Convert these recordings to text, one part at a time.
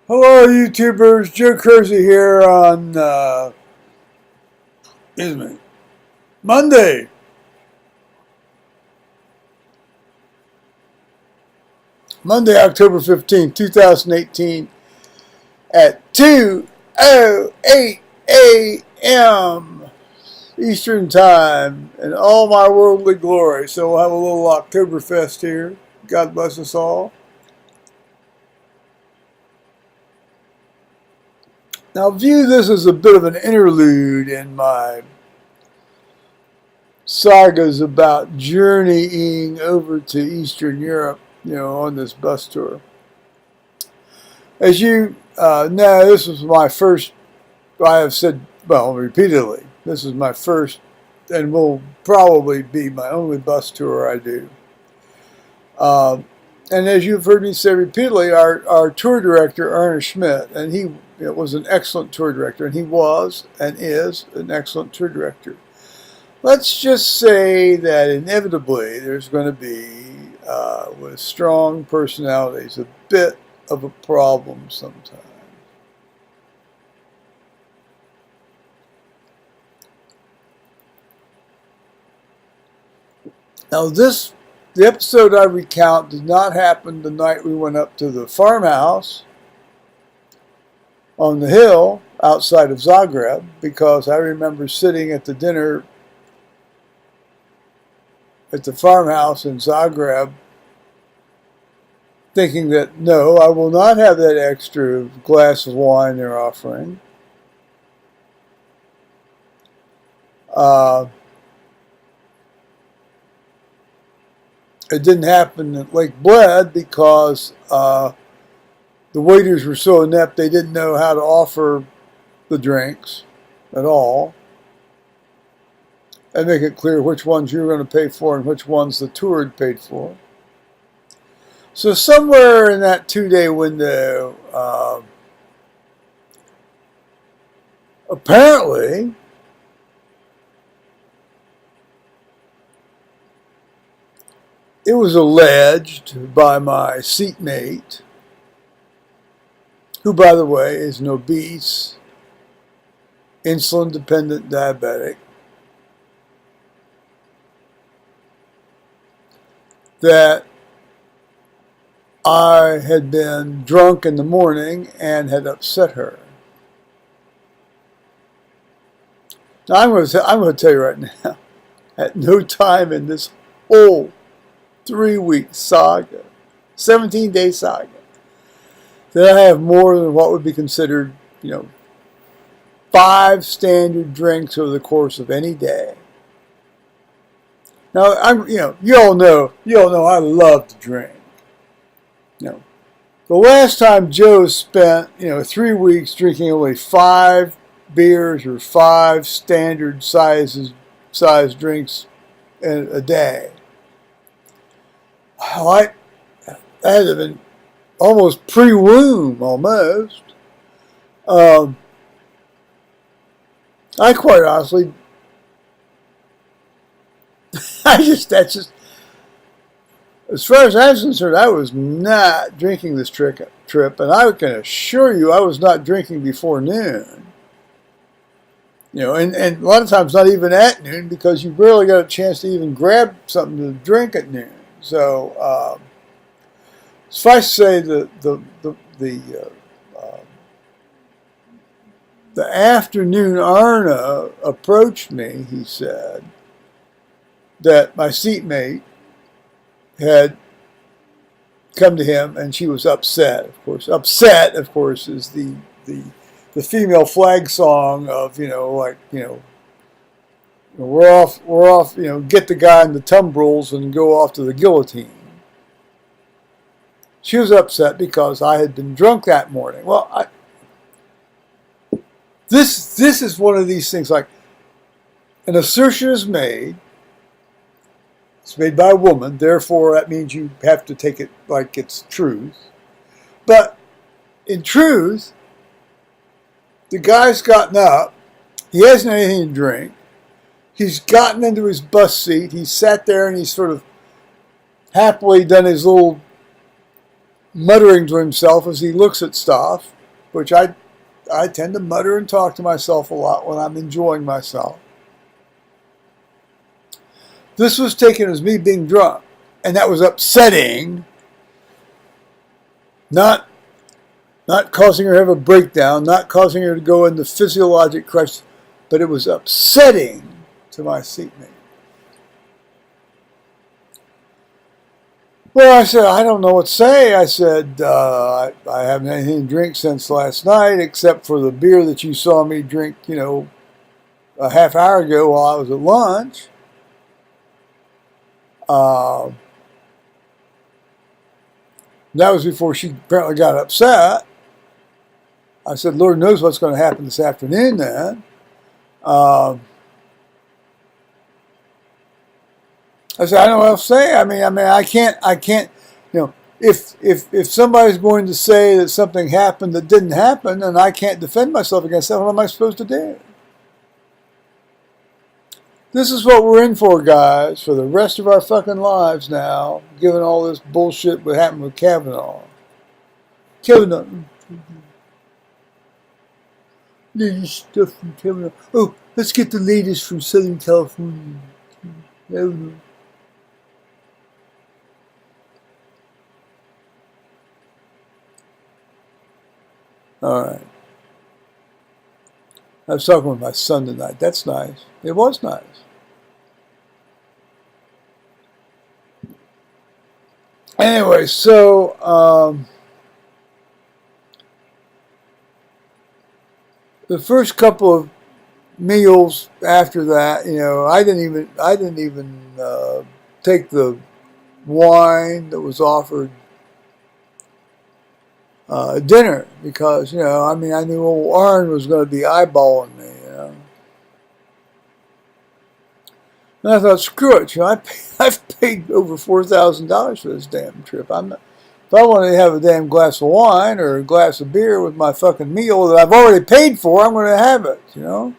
Hello, YouTubers. Joe Kersey here on Monday, October 15th, 2018 at 2:08 a.m. Eastern Time in all my worldly glory. So we'll have a little Oktoberfest here. God bless us all. Now view this as a bit of an interlude in my sagas about journeying over to Eastern Europe, on this bus tour. As you know, this was my first, I have said, well, repeatedly, this is my first and will probably be my only bus tour I do. And as you've heard me say repeatedly, our tour director, Arne Schmidt, and he was an excellent tour director, and he was and is an excellent tour director. Let's just say that inevitably there's going to be, with strong personalities, a bit of a problem sometimes. Now the episode I recount did not happen the night we went up to the farmhouse on the hill outside of Zagreb, because I remember sitting at the dinner at the farmhouse in Zagreb thinking that, no, I will not have that extra glass of wine they're offering. It didn't happen at Lake Bled because the waiters were so inept they didn't know how to offer the drinks at all and make it clear which ones you were going to pay for and which ones the tour had paid for. So somewhere in that 2-day window, apparently, it was alleged by my seatmate, who, by the way, is an obese, insulin-dependent diabetic, that I had been drunk in the morning and had upset her. Now, I'm going to tell you right now, at no time in this whole 3-week saga, 17-day saga, that I have more than what would be considered, 5 standard drinks over the course of any day. Now, you all know I love to drink. The last time Joe spent, 3 weeks drinking only 5 beers or 5 standard size drinks a day. That had been almost pre-womb, almost. I quite honestly, that's just, as far as I'm concerned, I was not drinking this trip, and I can assure you I was not drinking before noon. And a lot of times not even at noon, because you barely got a chance to even grab something to drink at noon. So, suffice to say, the afternoon Arna approached me. He said that my seatmate had come to him, and she was upset. Of course, upset, of course, is the female flag song of we're off, get the guy in the tumbrils and go off to the guillotine. She was upset because I had been drunk that morning. Well, this is one of these things, like, an assertion is made. It's made by a woman, therefore that means you have to take it like it's truth. But in truth, the guy's gotten up, he hasn't anything to drink, he's gotten into his bus seat, he's sat there and he's sort of happily done his little muttering to himself as he looks at stuff. which I tend to mutter and talk to myself a lot when I'm enjoying myself. This was taken as me being drunk, and that was upsetting, not causing her to have a breakdown, not causing her to go into physiologic crisis, but it was upsetting to my seatmate. Well, I said, I don't know what to say. I said, I haven't had anything to drink since last night, except for the beer that you saw me drink, a half hour ago while I was at lunch. That was before she apparently got upset. I said, Lord knows what's going to happen this afternoon then. I said, I don't know what else to say. I mean, I can't, if somebody's going to say that something happened that didn't happen and I can't defend myself against that, what am I supposed to do? This is what we're in for, guys, for the rest of our fucking lives now, given all this bullshit what happened with Kavanaugh. Kavanaugh. Latest stuff from Kavanaugh. Oh, let's get the latest from Southern California. All right. I was talking with my son tonight. That's nice. It was nice. Anyway, so the first couple of meals after that, I didn't even take the wine that was offered dinner because, I knew old Arne was going to be eyeballing me, And I thought, screw it, I've paid over $4,000 for this damn trip. If I want to have a damn glass of wine or a glass of beer with my fucking meal that I've already paid for, I'm going to have it, And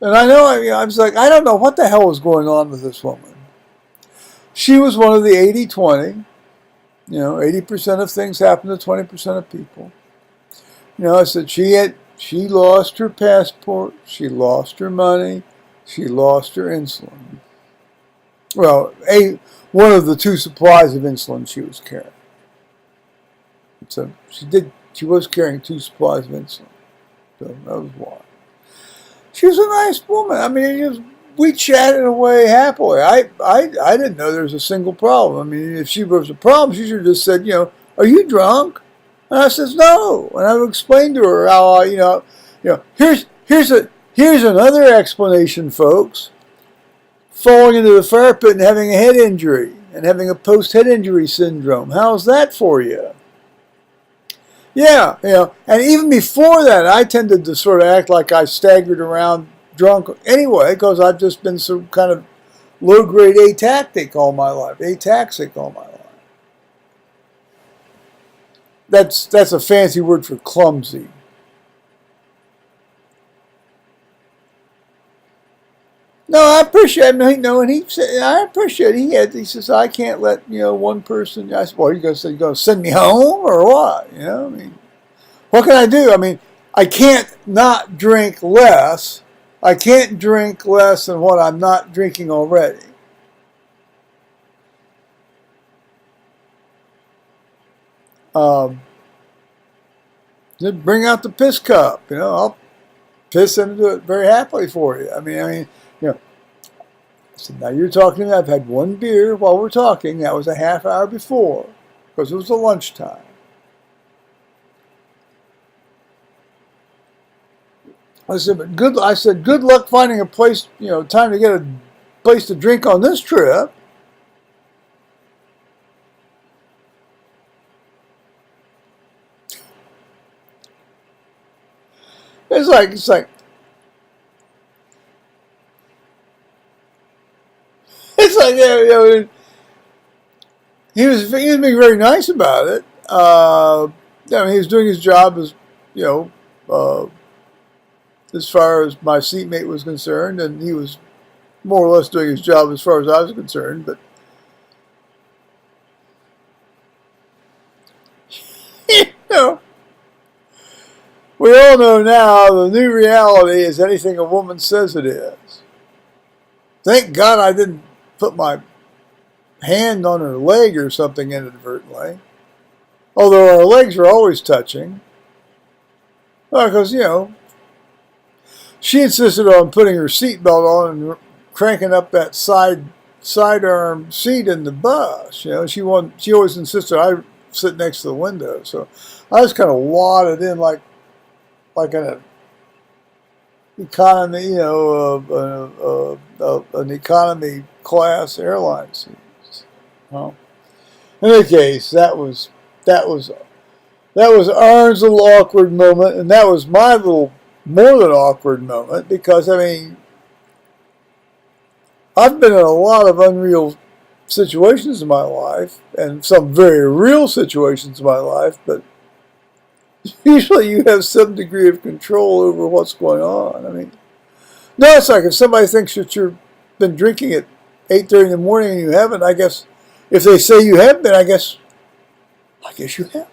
I was like, I don't know what the hell was going on with this woman. She was one of the 80-20. 80% of things happen to 20% of people. I said she lost her passport, she lost her money, she lost her insulin. Well, one of the two supplies of insulin she was carrying. So she was carrying 2 supplies of insulin. So that was why. She was a nice woman. We chatted away happily. I didn't know there was a single problem. If she was a problem, she should have just said, are you drunk? And I says, no. And I explained to her how, here's another explanation, folks. Falling into the fire pit and having a head injury and having a post-head injury syndrome. How's that for you? Yeah, and even before that, I tended to sort of act like I staggered around drunk anyway, because I've just been some kind of low-grade ataxic all my life. That's a fancy word for clumsy. No, I appreciate it. And he said, I appreciate it. He says, I can't let, one person. I said, well, you're going to send me home or what? What can I do? I can't not drink less. I can't drink less than what I'm not drinking already. Just bring out the piss cup. I'll piss into it very happily for you. I said, now you're talking to me. I've had 1 beer while we're talking. That was a half hour before, because it was a lunchtime. I said, good luck finding a place, time to get a place to drink on this trip. It's like he was being very nice about it. He was doing his job as as far as my seatmate was concerned, and he was more or less doing his job as far as I was concerned. But We all know now the new reality is anything a woman says it is. Thank God I didn't put my hand on her leg or something inadvertently. Although our legs are always touching. Because, she insisted on putting her seatbelt on and cranking up that sidearm seat in the bus. She always insisted I sit next to the window. So I was kind of wadded in like an economy, an economy class airline seat. Well, in any case, that was Arne's little awkward moment, and that was my little more than awkward moment, because I've been in a lot of unreal situations in my life, and some very real situations in my life, but usually you have some degree of control over what's going on. No, it's like if somebody thinks that you've been drinking at 8:30 in the morning and you haven't, I guess, if they say you have been, I guess you have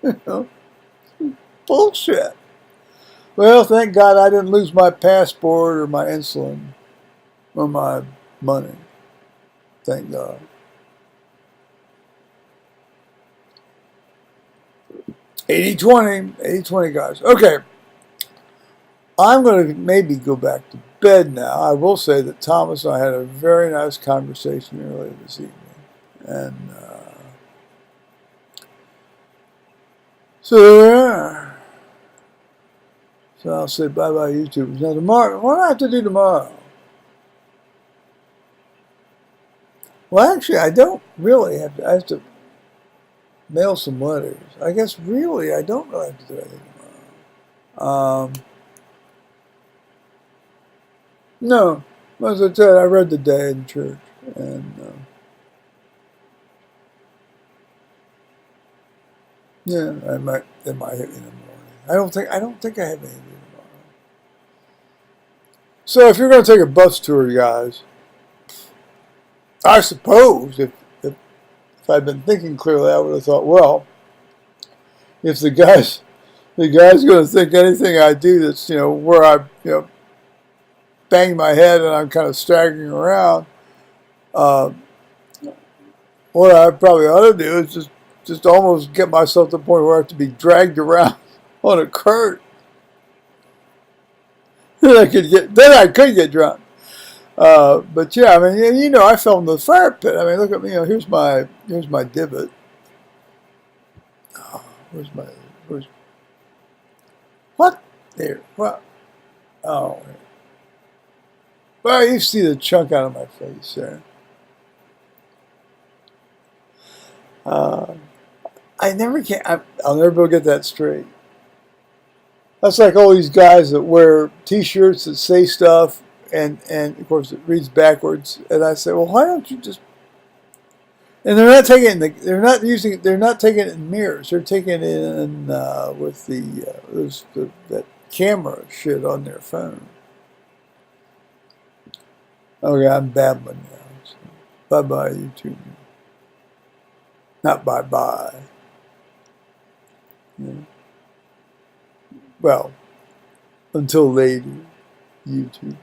been. Bullshit. Well, thank God I didn't lose my passport or my insulin or my money. Thank God. $80-20 guys. Okay. I'm going to maybe go back to bed now. I will say that Thomas and I had a very nice conversation earlier this evening. And so yeah. So I'll say bye-bye YouTube. Now tomorrow, what do I have to do tomorrow? Well, actually, I don't really have to. I have to mail some letters. I guess really I don't really have to do anything tomorrow. No, as I said, I read the day in church, and yeah, it might hit me in the morning. I don't think I have anything tomorrow. So if you're going to take a bus tour, guys, I suppose if I'd been thinking clearly, I would have thought, well, if the guy's going to think anything I do that's where I bang my head and I'm kind of staggering around, what I probably ought to do is just almost get myself to the point where I have to be dragged around on a cart. Then I could get drunk. But yeah, I fell in the fire pit. Look at me. Here's my divot. Oh, what? There. What? Oh. Well, you see the chunk out of my face there. I'll never be able to get that straight. That's like all these guys that wear T-shirts that say stuff, and of course it reads backwards. And I say, well, why don't you just? And they're not taking it. They're not taking it in mirrors. They're taking it in with that camera shit on their phone. Okay, I'm babbling now. So bye-bye, YouTube. Not bye-bye. Yeah. Well, until later, YouTube.